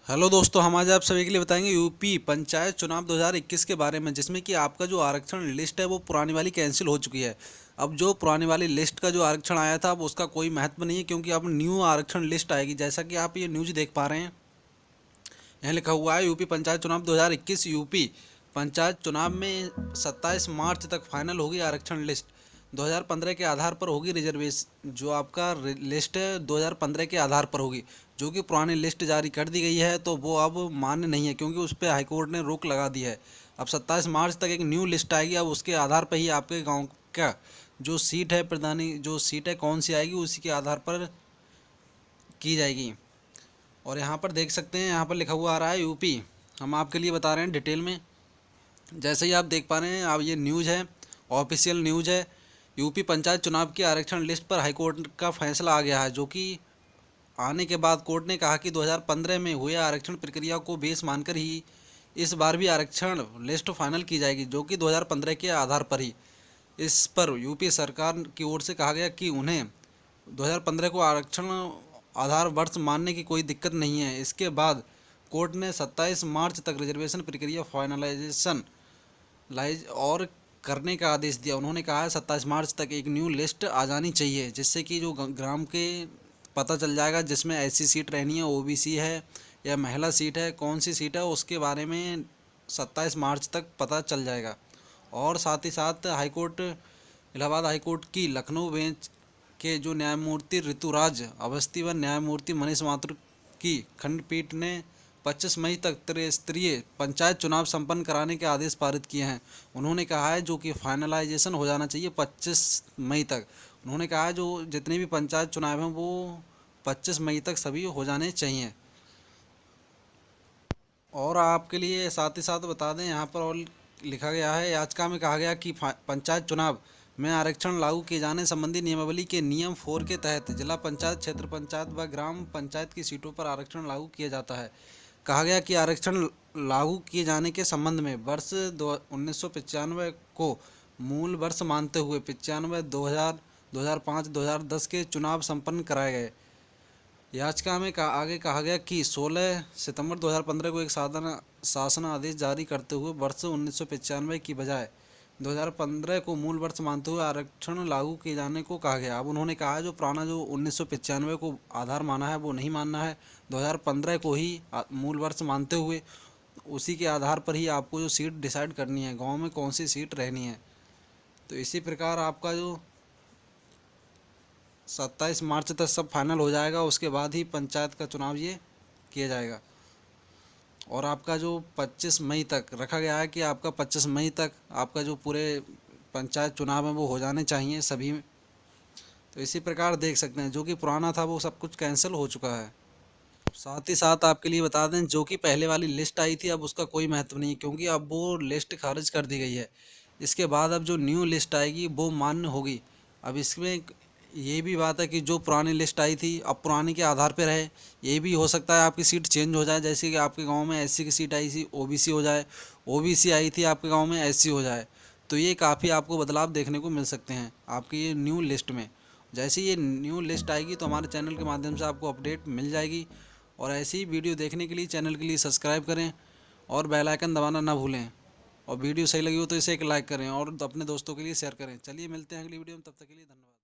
Hello दोस्तों, हम आज आप सभी के लिए बताएंगे यूपी पंचायत चुनाव 2021 के बारे में, जिसमें कि आपका जो आरक्षण लिस्ट है वो पुरानी वाली कैंसिल हो चुकी है। अब जो पुरानी वाली लिस्ट का जो आरक्षण आया था अब उसका कोई महत्व नहीं है, क्योंकि अब न्यू आरक्षण लिस्ट आएगी। जैसा कि आप ये न्यूज़ देख पा रहे हैं, यहाँ लिखा हुआ है यूपी पंचायत चुनाव 2021। यूपी पंचायत चुनाव में 27 मार्च तक फाइनल होगी आरक्षण लिस्ट। 2015 के आधार पर होगी रिजर्वेशन। जो आपका लिस्ट है 2015 के आधार पर होगी। जो कि पुरानी लिस्ट जारी कर दी गई है तो वो अब मान्य नहीं है, क्योंकि उस पर हाईकोर्ट ने रोक लगा दी है। अब 27 मार्च तक एक न्यू लिस्ट आएगी। अब उसके आधार पर ही आपके गाँव का जो सीट है, प्रधानी जो सीट है कौन सी आएगी उसी के आधार पर की जाएगी। और यहाँ पर देख सकते हैं, यहाँ पर लिखा हुआ आ रहा है यूपी। हम आपके लिए बता रहे हैं डिटेल में। जैसे ही आप देख पा रहे हैं, अब ये न्यूज़ है, ऑफिशियल न्यूज़ है। यूपी पंचायत चुनाव की आरक्षण लिस्ट पर हाईकोर्ट का फैसला आ गया है, जो कि आने के बाद कोर्ट ने कहा कि 2015 में हुए आरक्षण प्रक्रिया को बेस मानकर ही इस बार भी आरक्षण लिस्ट फाइनल की जाएगी, जो कि 2015 के आधार पर ही। इस पर यूपी सरकार की ओर से कहा गया कि उन्हें 2015 को आरक्षण आधार वर्ष मानने की कोई दिक्कत नहीं है। इसके बाद कोर्ट ने 27 मार्च तक रिजर्वेशन प्रक्रिया फाइनलाइजेशन लाइज और करने का आदेश दिया। उन्होंने कहा है 27 मार्च तक एक न्यू लिस्ट आ जानी चाहिए, जिससे कि जो ग्राम के पता चल जाएगा जिसमें ऐसी सीट रहनी है, ओबीसी है या महिला सीट है, कौन सी सीट है उसके बारे में 27 मार्च तक पता चल जाएगा। और साथ ही साथ हाईकोर्ट, इलाहाबाद हाईकोर्ट की लखनऊ बेंच के जो न्यायमूर्ति ऋतुराज अवस्थी व न्यायमूर्ति मनीष माथुर की खंडपीठ ने 25 मई तक त्रिस्तरीय पंचायत चुनाव संपन्न कराने के आदेश पारित किए हैं। उन्होंने कहा है जो कि फाइनलाइजेशन हो जाना चाहिए 25 मई तक। उन्होंने कहा है जो जितने भी पंचायत चुनाव हैं वो 25 मई तक सभी हो जाने चाहिए। और आपके लिए साथ ही साथ बता दें, यहाँ पर और लिखा गया है, याचिका में कहा गया कि पंचायत चुनाव में आरक्षण लागू किए जाने संबंधी नियमावली के नियम 4 के तहत जिला पंचायत, क्षेत्र पंचायत व ग्राम पंचायत की सीटों पर आरक्षण लागू किया जाता है। कहा गया कि आरक्षण लागू किए जाने के संबंध में वर्ष 1995 को मूल वर्ष मानते हुए 95, 2000, 2005, 2010 के चुनाव संपन्न कराए गए। याचिका में आगे कहा गया कि 16 सितंबर 2015 को एक शासन आदेश जारी करते हुए वर्ष 1995 की बजाय 2015 को मूल वर्ष मानते हुए आरक्षण लागू किए जाने को कहा गया। अब उन्होंने कहा है जो पुराना जो 1995 को आधार माना है वो नहीं मानना है, 2015 को ही मूल वर्ष मानते हुए उसी के आधार पर ही आपको जो सीट डिसाइड करनी है, गांव में कौन सी सीट रहनी है। तो इसी प्रकार आपका जो 27 मार्च तक सब फाइनल हो जाएगा, उसके बाद ही पंचायत का चुनाव ये किया जाएगा। और आपका जो 25 मई तक रखा गया है कि आपका 25 मई तक आपका जो पूरे पंचायत चुनाव है वो हो जाने चाहिए सभी में। तो इसी प्रकार देख सकते हैं, जो कि पुराना था वो सब कुछ कैंसिल हो चुका है। साथ ही साथ आपके लिए बता दें, जो कि पहले वाली लिस्ट आई थी अब उसका कोई महत्व नहीं, क्योंकि अब वो लिस्ट खारिज कर दी गई है। इसके बाद अब जो न्यू लिस्ट आएगी वो मान्य होगी। अब इसमें ये भी बात है कि जो पुरानी लिस्ट आई थी अब पुरानी के आधार पर रहे। ये भी हो सकता है आपकी सीट चेंज हो जाए, जैसे कि आपके गांव में एससी की सीट आई थी ओबीसी हो जाए, ओबीसी आई थी आपके गांव में एससी हो जाए। तो ये काफ़ी आपको बदलाव देखने को मिल सकते हैं आपकी ये न्यू लिस्ट में। जैसे ये न्यू लिस्ट आएगी तो हमारे चैनल के माध्यम से आपको अपडेट मिल जाएगी। और ऐसी ही वीडियो देखने के लिए चैनल के लिए सब्सक्राइब करें और बेल आइकन दबाना ना भूलें। और वीडियो सही लगी हो तो इसे एक लाइक करें और अपने दोस्तों के लिए शेयर करें। चलिए मिलते हैं अगली वीडियो में, तब तक के लिए धन्यवाद।